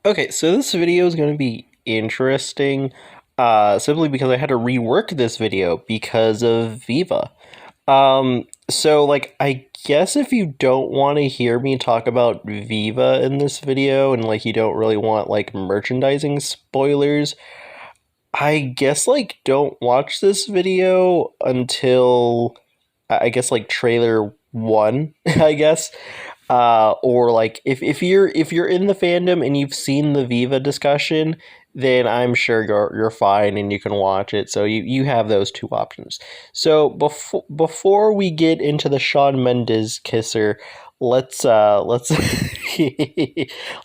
Okay, so this video is going to be interesting, simply because I had to rework this video because of Viva. I guess if you don't want to hear me talk about Viva in this video and you don't really want merchandising spoilers, I guess don't watch this video until I guess trailer 1, I guess. Or if you're in the fandom and you've seen the Viva discussion, then I'm sure you're fine and you can watch it. So you have those two options. So before we get into the Shawn Mendes kisser, let's let's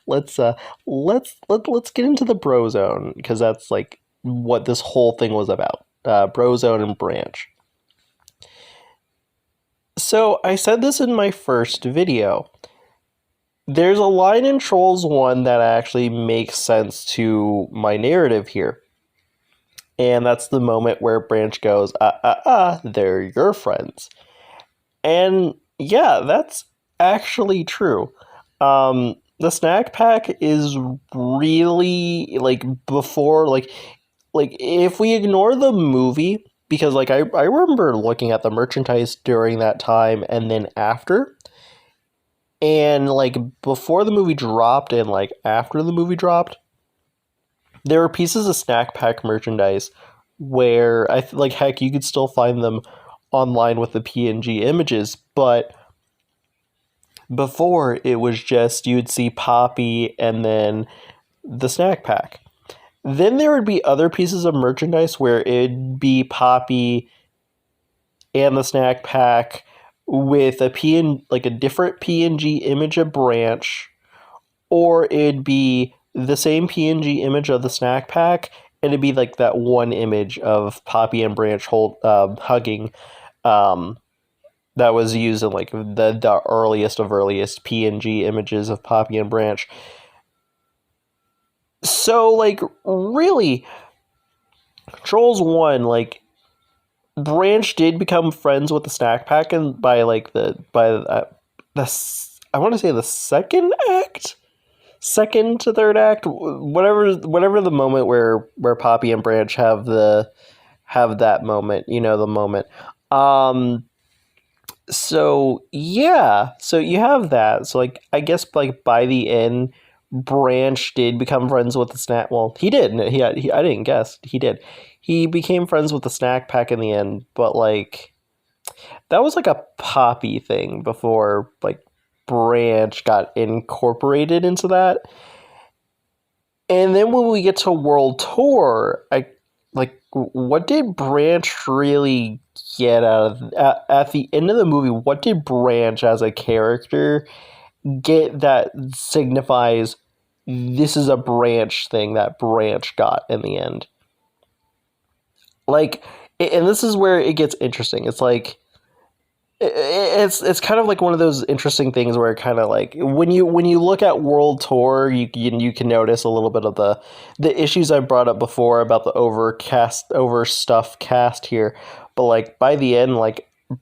let's get into the Brozone, because that's what this whole thing was about. Brozone and Branch. So I said this in my first video. There's a line in Trolls 1 that actually makes sense to my narrative here. And that's the moment where Branch goes, they're your friends. And yeah, that's actually true. The snack pack is really, before, if we ignore the movie, because, I remember looking at the merchandise during that time and then after, and before the movie dropped and after the movie dropped, there were pieces of snack pack merchandise where heck, you could still find them online with the PNG images, but before it was just you'd see Poppy and then the snack pack. Then there would be other pieces of merchandise where it'd be Poppy and the snack pack with a different PNG image of Branch, or it'd be the same PNG image of the snack pack, and it'd be that one image of Poppy and Branch hugging. Um, that was used in the earliest of earliest PNG images of Poppy and Branch. So really, Trolls 1, Branch did become friends with the snack pack, and by I want to say the second to third act, whatever the moment where Poppy and Branch have that moment, the moment. So yeah, so you have that. So I guess by the end, Branch did become friends with the snack. Well, he did. I didn't guess. He did. He became friends with the snack pack in the end, but that was a Poppy thing before Branch got incorporated into that. And then when we get to World Tour, what did Branch really get out of at the end of the movie? What did Branch as a character get that signifies this is a Branch thing that Branch got in the end? And this is where it gets interesting. It's kind of one of those interesting things where kind of when you look at World Tour, you can notice a little bit of the issues I brought up before about the overstuffed cast here, but by the end,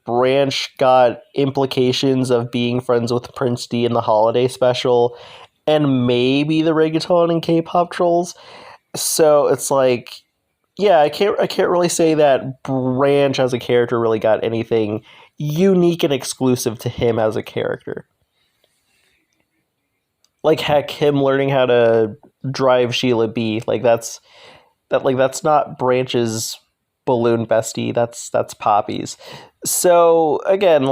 Branch got implications of being friends with Prince D in the holiday special, and maybe the reggaeton and K-pop trolls. So it's yeah, I can't really say that Branch as a character really got anything unique and exclusive to him as a character. Heck, him learning how to drive Sheila B. That's not Branch's balloon bestie. That's Poppy's. So again,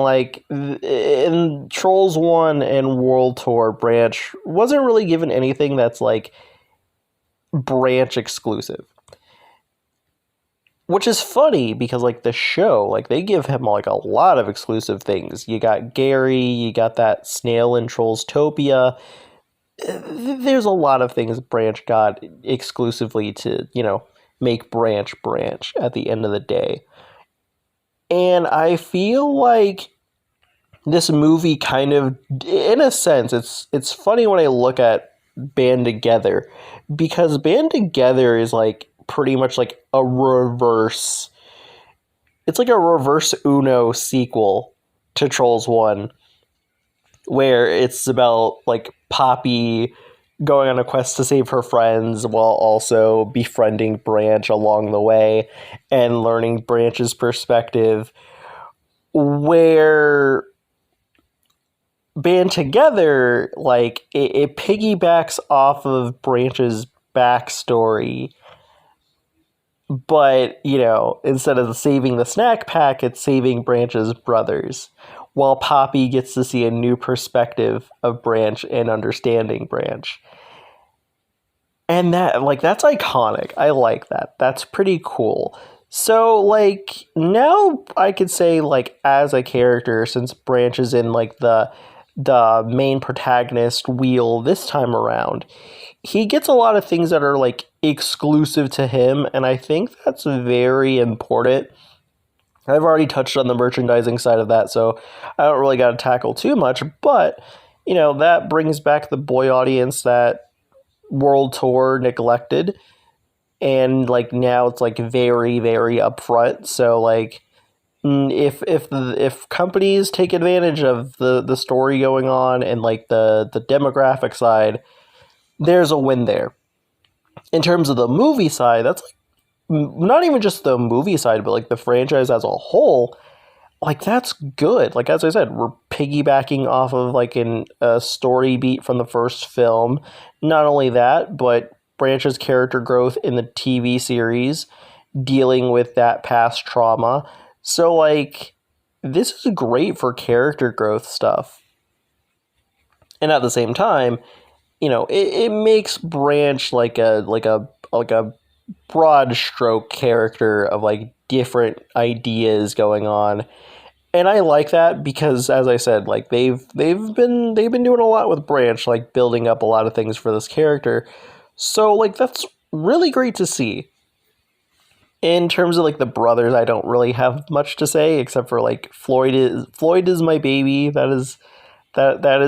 in Trolls 1 and World Tour, Branch wasn't really given anything that's Branch exclusive. Which is funny because the show, they give him a lot of exclusive things. You got Gary, you got that snail in Trollstopia. There's a lot of things Branch got exclusively to, make Branch at the end of the day. And I feel this movie kind of, in a sense, it's funny when I look at Band Together, because Band Together is pretty much a reverse. It's a reverse Uno sequel to Trolls 1, where it's about Poppy going on a quest to save her friends while also befriending Branch along the way and learning Branch's perspective, where Band Together, like, it piggybacks off of Branch's backstory, but, you know, instead of saving the snack pack, it's saving Branch's brothers, while Poppy gets to see a new perspective of Branch and understanding Branch. And that's iconic. I like that. That's pretty cool. So, like, now I could say, like, as a character, since Branch is in, like, the main protagonist wheel this time around, he gets a lot of things that are, like, exclusive to him, and I think that's very important. I've already touched on the merchandising side of that, so I don't really got to tackle too much, but, you know, that brings back the boy audience that World Tour neglected, and, like, now it's, like, very, very upfront. So, like, if companies take advantage of the story going on and, like, the demographic side, there's a win there. In terms of the movie side, that's, like, not even just the movie side, but, like, the franchise as a whole, like, that's good. Like, as I said, we're piggybacking off of, like, a story beat from the first film. Not only that, but Branch's character growth in the TV series, dealing with that past trauma. So, like, this is great for character growth stuff. And at the same time, you know, it makes Branch like a broad stroke character of, like, different ideas going on. And I like that because, as I said, like, they've been doing a lot with Branch, like, building up a lot of things for this character. So, like, that's really great to see. In terms of, like, the brothers, I don't really have much to say except for, like, Floyd is my baby. That is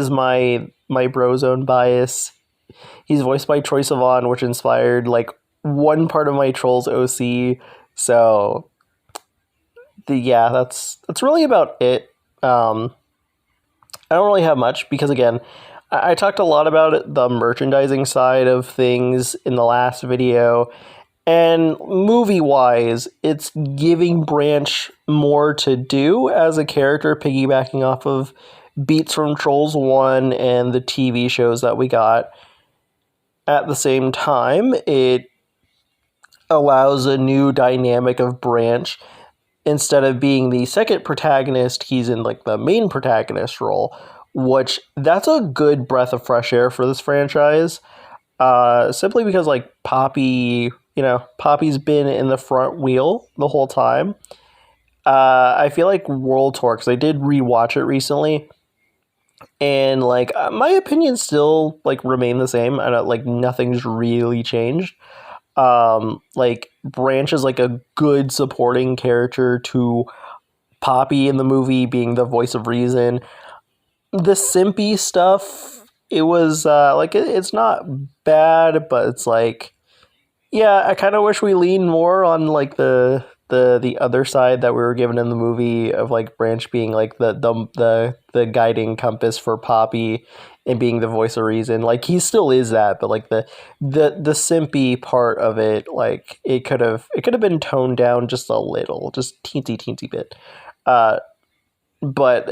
my Brozone bias. He's voiced by Troye Sivan, which inspired, like, one part of my Trolls OC. So, that's really about it. I don't really have much because, again, I talked a lot about it, the merchandising side of things in the last video. And movie-wise, it's giving Branch more to do as a character, piggybacking off of beats from Trolls 1 and the TV shows that we got. At the same time, it allows a new dynamic of Branch. Instead of being the second protagonist, he's in, like, the main protagonist role, which that's a good breath of fresh air for this franchise. Simply because, like, Poppy's been in the front wheel the whole time. I feel like World Tour, because I did rewatch it recently, and, like, my opinions still, like, remain the same. I don't, like, nothing's really changed. Like, Branch is, like, a good supporting character to Poppy in the movie, being the voice of reason. The simpy stuff, it was, like, it's not bad, but it's, like, yeah, I kind of wish we leaned more on, like, the other side that we were given in the movie of, like, Branch being, like, the guiding compass for Poppy and being the voice of reason. Like, he still is that, but, like, the simpy part of it, like, it could have been toned down just a little, just teensy bit. But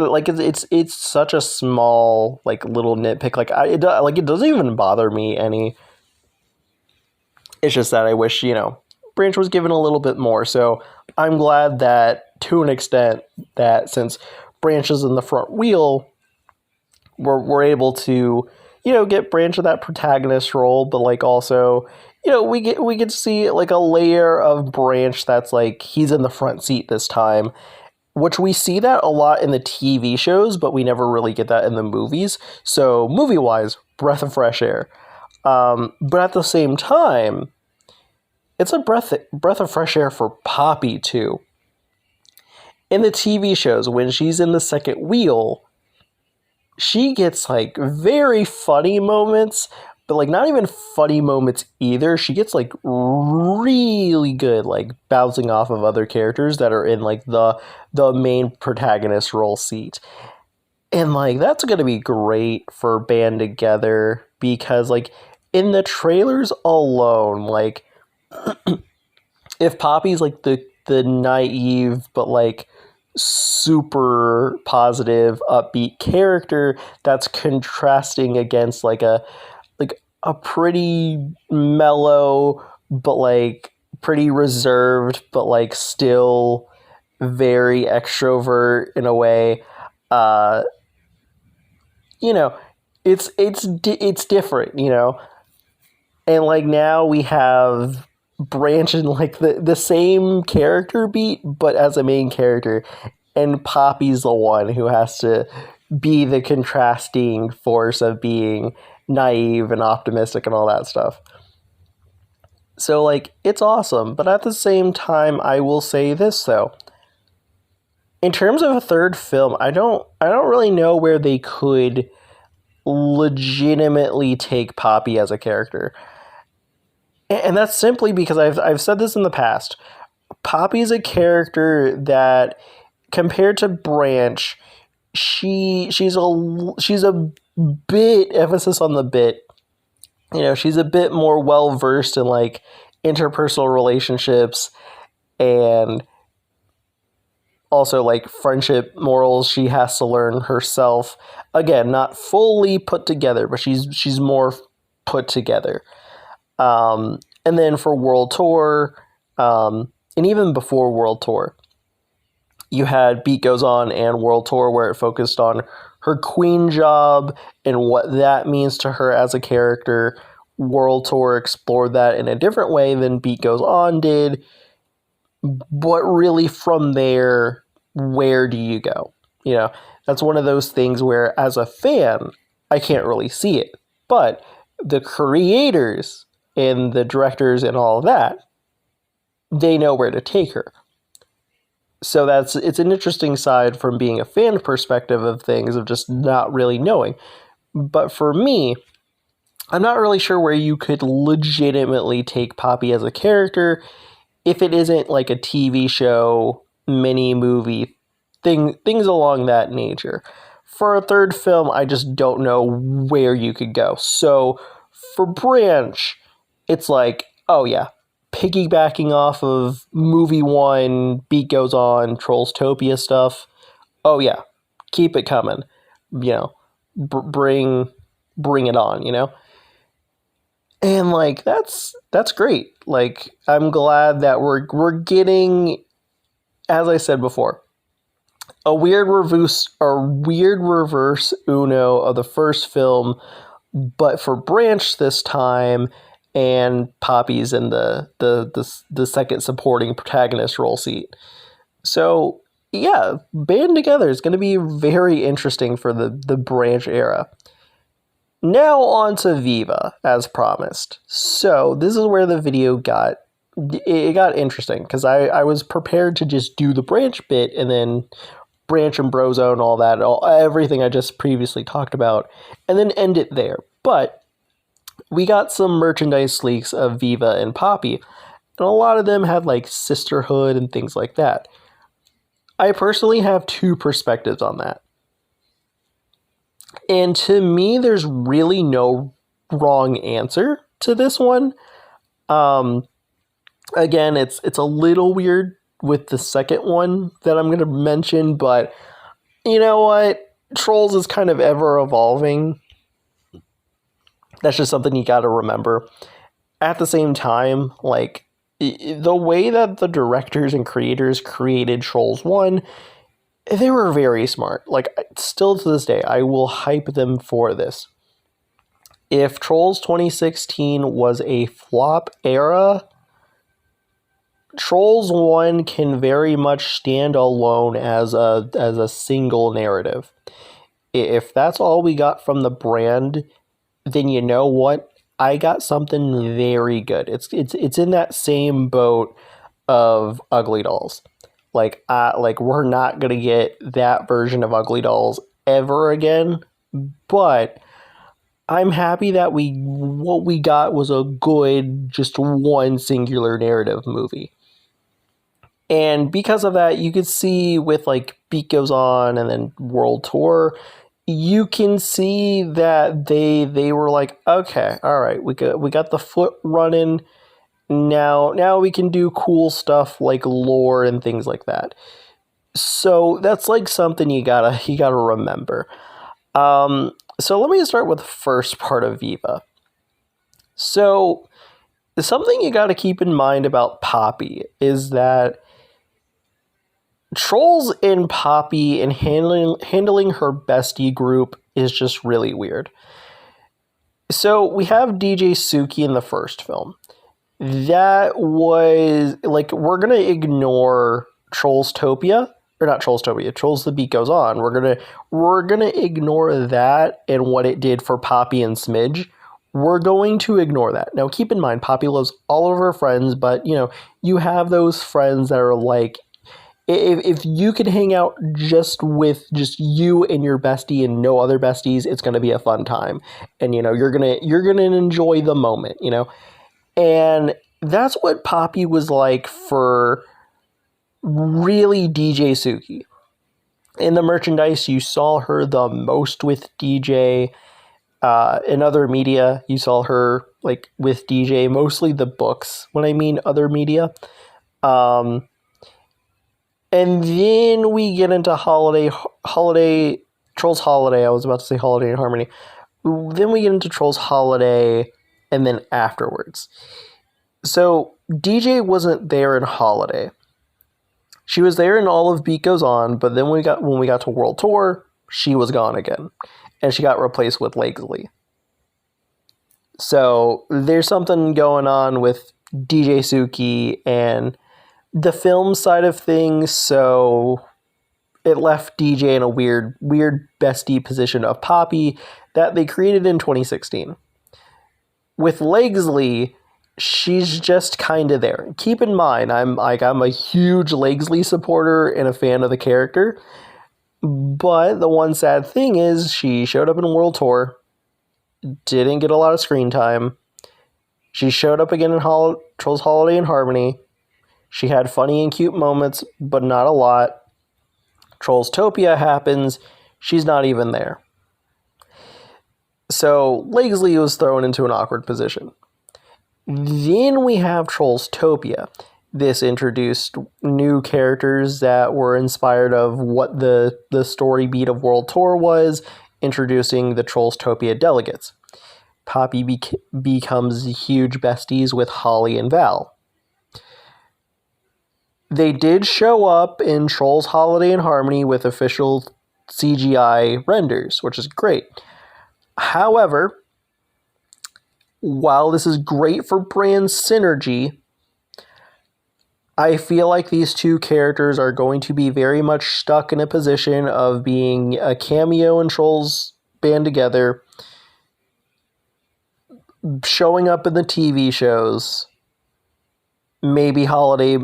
like, it's such a small, like, little nitpick. Like, it doesn't even bother me any. It's just that I wish, you know, Branch was given a little bit more. So I'm glad that, to an extent, that since Branch is in the front wheel, we're able to, you know, get Branch of that protagonist role, but, like, also, you know, we get to see, like, a layer of Branch that's, like, he's in the front seat this time, which we see that a lot in the TV shows, but we never really get that in the movies. So movie-wise, breath of fresh air. But at the same time, it's a breath of fresh air for Poppy too. In the TV shows, when she's in the second wheel, she gets, like, very funny moments, but, like, not even funny moments either. She gets, like, really good, like, bouncing off of other characters that are in, like, the main protagonist role seat. And like that's going to be great for Band Together because like in the trailers alone, like if Poppy's like the naive but like super positive upbeat character that's contrasting against like a pretty mellow but like pretty reserved but like still very extrovert in a way, uh you know, it's different, you know. And like now we have Branch in like the same character beat but as a main character, and Poppy's the one who has to be the contrasting force of being naive and optimistic and all that stuff. So like it's awesome, but at the same time I will say this though. In terms of a third film, I don't really know where they could legitimately take Poppy as a character. And that's simply because I've said this in the past. Poppy's a character that, compared to Branch, she's a bit, emphasis on the bit. You know, she's a bit more well versed in like interpersonal relationships and also like friendship morals. She has to learn herself. Again, not fully put together, but she's more put together. And then for World Tour, and even before World Tour, you had Beat Goes On and World Tour, where it focused on her queen job and what that means to her as a character. World Tour explored that in a different way than Beat Goes On did. But really from there, where do you go? You know, that's one of those things where as a fan, I can't really see it. But the creators and the directors and all of that, they know where to take her. So it's an interesting side from being a fan perspective of things, of just not really knowing. But for me, I'm not really sure where you could legitimately take Poppy as a character if it isn't like a TV show, mini movie, things along that nature. For a third film, I just don't know where you could go. So for Branch, it's like, oh yeah, piggybacking off of movie one, Beat Goes On, Trollstopia stuff. Oh yeah, keep it coming. You know, bring it on. You know. And like that's great. Like I'm glad that we're getting, as I said before, a weird reverse Uno of the first film, but for Branch this time, and Poppy's in the second supporting protagonist role seat. So yeah, Band Together is going to be very interesting for the Branch era. Now on to Viva, as promised. So this is where the video got interesting, because I was prepared to just do the Branch bit and then Branch and Brozone, all that, everything I just previously talked about, and then end it there. But we got some merchandise leaks of Viva and Poppy, and a lot of them had like sisterhood and things like that. I personally have two perspectives on that. And to me, there's really no wrong answer to this one. Again, it's a little weird with the second one that I'm going to mention, but you know what? Trolls is kind of ever evolving. That's just something you got to remember. At the same time, like the way that the directors and creators created Trolls 1, they were very smart. Like, still to this day, I will hype them for this. If Trolls 2016 was a flop era, Trolls 1 can very much stand alone as a single narrative. If that's all we got from the brand, then you know what? I got something very good. It's in that same boat of Ugly Dolls. Like we're not gonna get that version of Ugly Dolls ever again, but I'm happy that what we got was a good, just one singular narrative movie. And because of that, you could see with like Beat Goes On and then World Tour, you can see that they were like, okay, all right, we got the foot running. Now we can do cool stuff like lore and things like that. So that's like something you gotta remember. So let me start with the first part of Viva. So something you gotta keep in mind about Poppy is that Trolls in Poppy and handling her bestie group is just really weird. So we have DJ Suki in the first film. That was like, we're gonna ignore Trollstopia, or not Trollstopia, Trolls the Beat Goes On. We're gonna ignore that and what it did for Poppy and Smidge. We're going to ignore that. Now keep in mind, Poppy loves all of her friends, but you have those friends that are like, if you can hang out just with just you and your bestie and no other besties, it's going to be a fun time, and you're gonna enjoy the moment, and that's what Poppy was like for really DJ Suki. In the merchandise, you saw her the most with DJ. In other media, you saw her like with DJ, mostly the books. When I mean other media. And then we get into Trolls Holiday. I was about to say Holiday in Harmony. Then we get into Trolls Holiday, and then afterwards. So DJ wasn't there in Holiday. She was there in All of Beat Goes On, but then when we got to World Tour, she was gone again, and she got replaced with Leggsley. So there's something going on with DJ Suki and the film side of things, so it left DJ in a weird bestie position of Poppy that they created in 2016. With Leggsley, she's just kind of there. Keep in mind, I'm a huge Leggsley supporter and a fan of the character, but the one sad thing is she showed up in World Tour, didn't get a lot of screen time. She showed up again in Trolls Holiday in Harmony. She had funny and cute moments, but not a lot. Trollstopia happens. She's not even there. So Leggsley was thrown into an awkward position. Then we have Trollstopia. This introduced new characters that were inspired of what the story beat of World Tour was, introducing the Trollstopia delegates. Poppy becomes huge besties with Holly and Val. They did show up in Trolls Holiday in Harmony with official CGI renders, which is great. However, while this is great for brand synergy, I feel like these two characters are going to be very much stuck in a position of being a cameo in Trolls Band Together, showing up in the TV shows, maybe holiday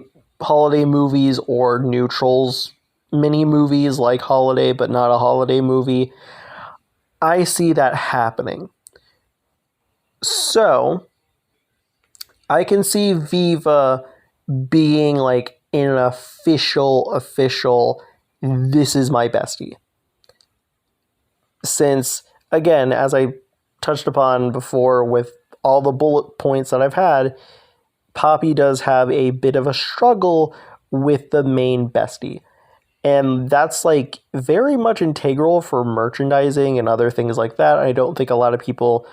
movies or new Trolls mini movies like Holiday but not a holiday movie. I see that happening. So I can see Viva being like an official this is my bestie. Since, again, as I touched upon before with all the bullet points that I've had, Poppy does have a bit of a struggle with the main bestie. And that's like very much integral for merchandising and other things like that. I don't think a lot of people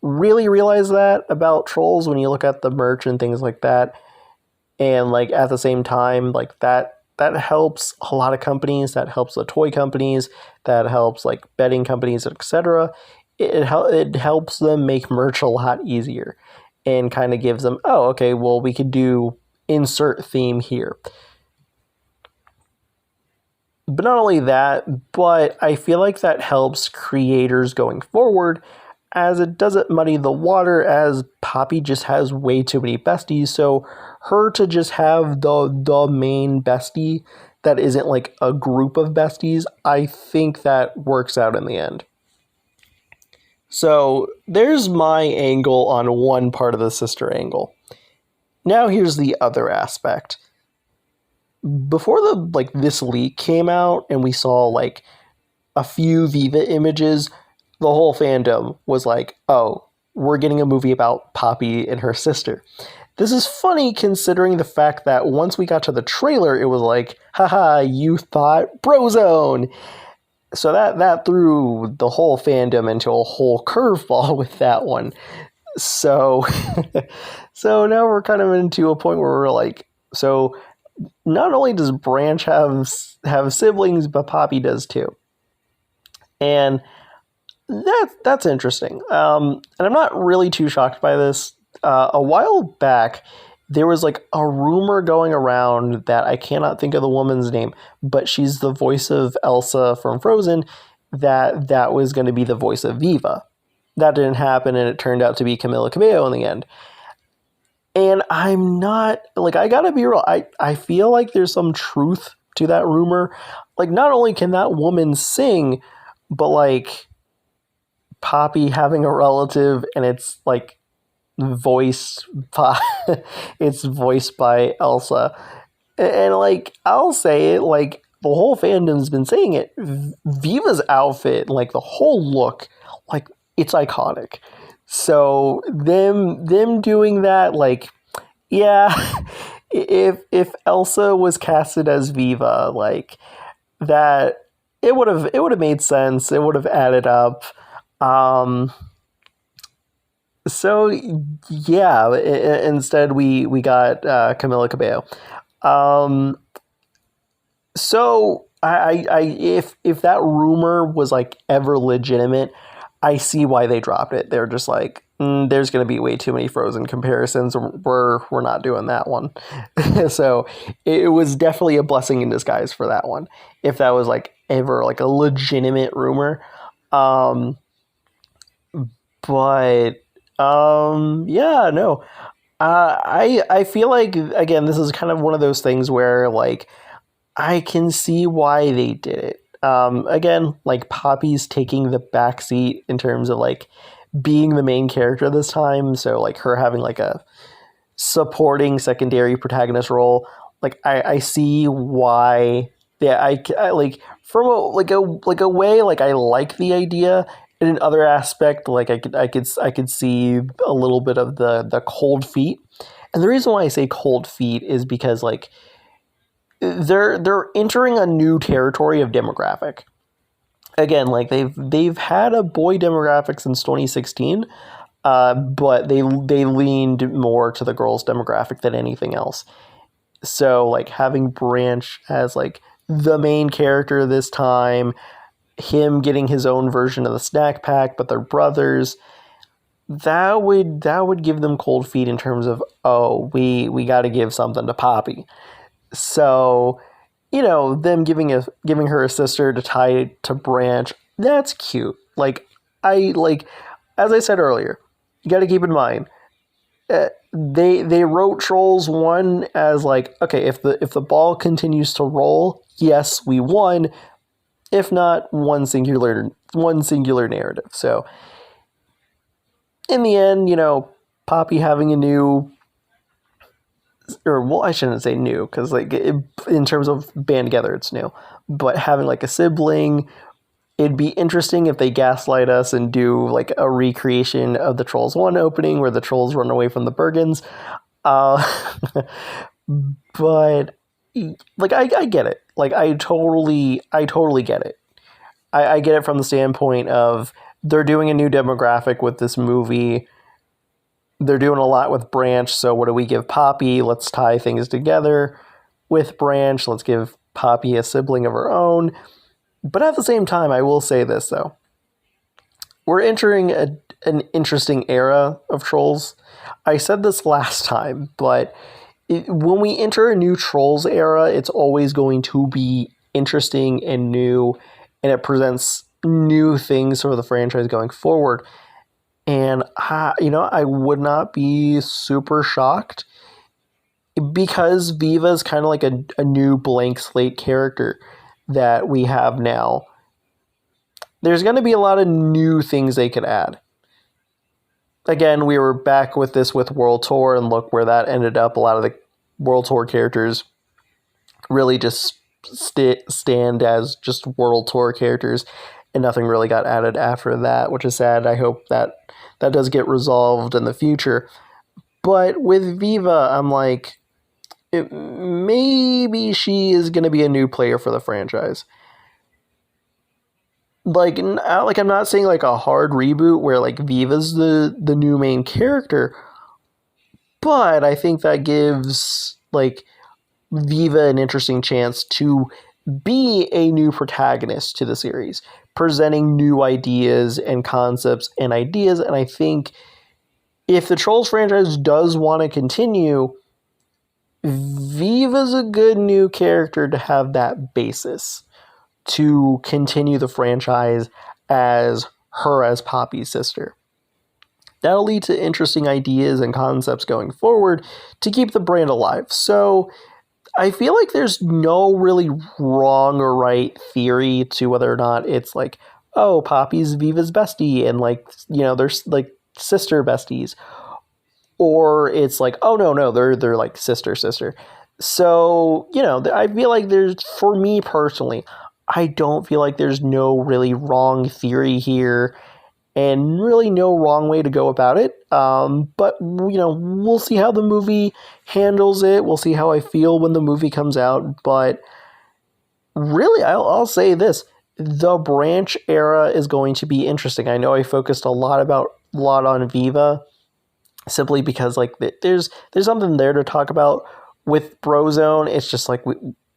really realize that about Trolls when you look at the merch and things like that. And like at the same time, like that helps a lot of companies, that helps the toy companies, that helps like bedding companies, etc. It helps them make merch a lot easier. And kind of gives them, oh, okay, well, we could do insert theme here. But not only that, but I feel like that helps creators going forward, as it doesn't muddy the water, as Poppy just has way too many besties. So her to just have the main bestie that isn't like a group of besties, I think that works out in the end. So there's my angle on one part of the sister angle. Now here's the other aspect. Before this leak came out and we saw like a few Viva images, the whole fandom was like, oh, we're getting a movie about Poppy and her sister. This is funny considering the fact that once we got to the trailer, it was like, haha, you thought Brozone. So that threw the whole fandom into a whole curveball with that one. So so now we're kind of into a point where we're like, so not only does Branch have siblings, but Poppy does too. And that's interesting. And I'm not really too shocked by this. A while back, there was like a rumor going around that I cannot think of the woman's name, but she's the voice of Elsa from Frozen, that was going to be the voice of Viva. That didn't happen, and it turned out to be Camila Cabello in the end. And I'm not, like, I gotta be real, I feel like there's some truth to that rumor. Like, not only can that woman sing, but like Poppy having a relative and it's like voiced by it's voiced by Elsa. And like, I'll say it, like, the whole fandom's been saying it. Viva's outfit, like the whole look, like, it's iconic. So them doing that, like, yeah, if Elsa was casted as Viva, like, that, it would have made sense. It would have added up. So yeah, instead we got Camila Cabello. So if that rumor was like ever legitimate, I see why they dropped it. They're just like, there's going to be way too many Frozen comparisons. We're not doing that one. So it was definitely a blessing in disguise for that one. If that was like ever like a legitimate rumor, but yeah, no. I feel like, again, this is kind of one of those things where like I can see why they did it. Again, like Poppy's taking the backseat in terms of like being the main character this time. So like her having like a supporting secondary protagonist role. Like I see why. Yeah, I like from a way, like I like the idea. In another aspect, like I could see a little bit of the cold feet. And the reason why I say cold feet is because like they're entering a new territory of demographic. Again, like they've had a boy demographic since 2016, but they leaned more to the girls demographic than anything else. So like having Branch as like the main character this time, him getting his own version of the snack pack, but they're brothers, that would give them cold feet in terms of, oh, we got to give something to Poppy. So, you know, them giving her a sister to tie to Branch, that's cute. Like, as I said earlier, you got to keep in mind, they wrote Trolls 1 as like, okay, if the ball continues to roll, yes, we won. If not, one singular narrative. So in the end, you know, Poppy having a new, or well, I shouldn't say new, because like in terms of band together, it's new. But having like a sibling, it'd be interesting if they gaslight us and do like a recreation of the Trolls 1 opening where the trolls run away from the Bergens. But like I get it. Like I totally get it. I get it from the standpoint of they're doing a new demographic with this movie. They're doing a lot with Branch, so what do we give Poppy? Let's tie things together with Branch. Let's give Poppy a sibling of her own. But at the same time, I will say this, though. We're entering an interesting era of Trolls. I said this last time, but when we enter a new Trolls era, it's always going to be interesting and new, and it presents new things for the franchise going forward. And, you know, I would not be super shocked because Viva is kind of like a new blank slate character that we have now. There's going to be a lot of new things they could add. Again, we were back with this with World Tour, and look where that ended up. A lot of the World Tour characters really just stand as just World Tour characters, and nothing really got added after that, which is sad. I hope that does get resolved in the future. But with Viva, I'm like, maybe she is going to be a new player for the franchise. Like I'm not saying like a hard reboot where like Viva's the new main character, but I think that gives like Viva an interesting chance to be a new protagonist to the series, presenting new ideas and concepts and ideas. And I think if the Trolls franchise does want to continue, Viva's a good new character to have that basis to continue the franchise as her as Poppy's sister. That'll lead to interesting ideas and concepts going forward to keep the brand alive. So I feel like there's no really wrong or right theory to whether or not it's like, oh, Poppy's Viva's bestie and like, you know, there's like sister besties. Or it's like, oh no, they're like sister. So, you know, I feel like there's, for me personally, I don't feel like there's no really wrong theory here and really no wrong way to go about it. But, you know, we'll see how the movie handles it. We'll see how I feel when the movie comes out. But really, I'll say this. The Branch era is going to be interesting. I know I focused a lot on Viva simply because like there's something there to talk about. With Brozone, it's just like,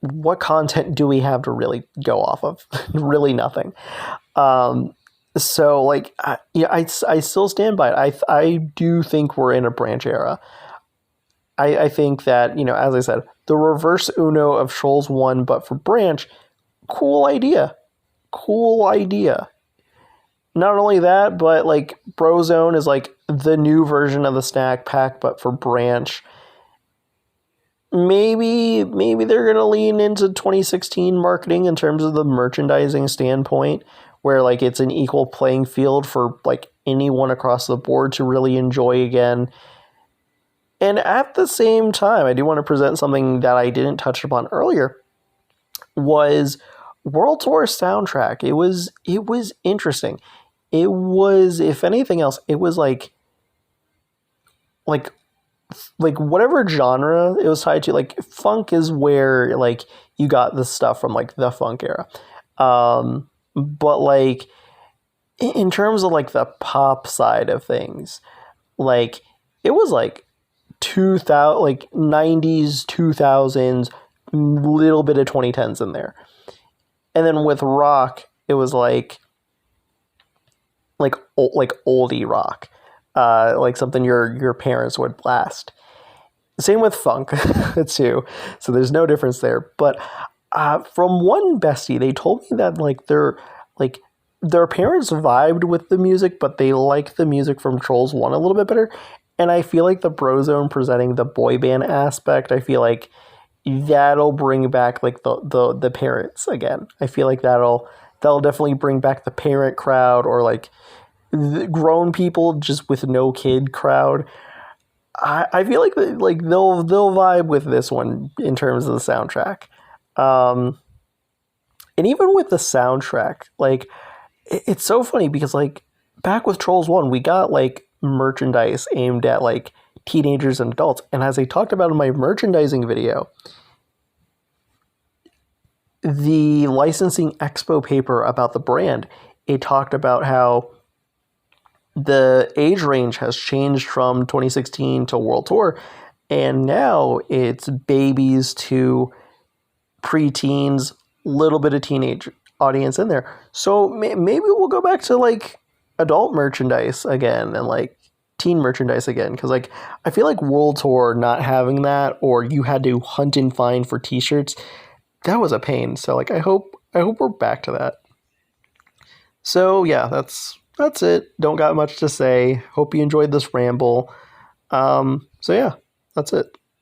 what content do we have to really go off of? Really nothing. So like, I still stand by it. I do think we're in a Branch era. I think that, you know, as I said, the reverse Uno of Trolls 1, but for Branch, cool idea. Not only that, but like Brozone is like the new version of the snack pack, but for Branch. Maybe they're going to lean into 2016 marketing in terms of the merchandising standpoint, where like it's an equal playing field for like anyone across the board to really enjoy again. And at the same time, I do want to present something that I didn't touch upon earlier, was World Tour soundtrack. It was interesting. It was, if anything else, it was like whatever genre it was tied to. Like funk is where like you got the stuff from like the funk era. But like in terms of like the pop side of things, like it was like 2000, like 90s, 2000s, little bit of 2010s in there. And then with rock, it was like oldie rock, like something your parents would blast. Same with funk too. So there's no difference there. But from one bestie, they told me that like their parents vibed with the music, but they like the music from Trolls 1 a little bit better. And I feel like the Brozone presenting the boy band aspect, I feel like that'll bring back like the parents again. I feel like that'll definitely bring back the parent crowd, or like the grown people just with no kid crowd. I feel like they'll vibe with this one in terms of the soundtrack. And even with the soundtrack, like it's so funny because like back with Trolls 1, we got like merchandise aimed at like teenagers and adults. And as I talked about in my merchandising video, the licensing expo paper about the brand, it talked about how the age range has changed from 2016 to World Tour, and now it's babies to preteens, little bit of teenage audience in there. So maybe we'll go back to like adult merchandise again and like teen merchandise again, because like I feel like World Tour not having that, or you had to hunt and find for t-shirts, that was a pain. So like I hope we're back to that. So yeah, that's it. Don't got much to say. Hope you enjoyed this ramble. So yeah, that's it.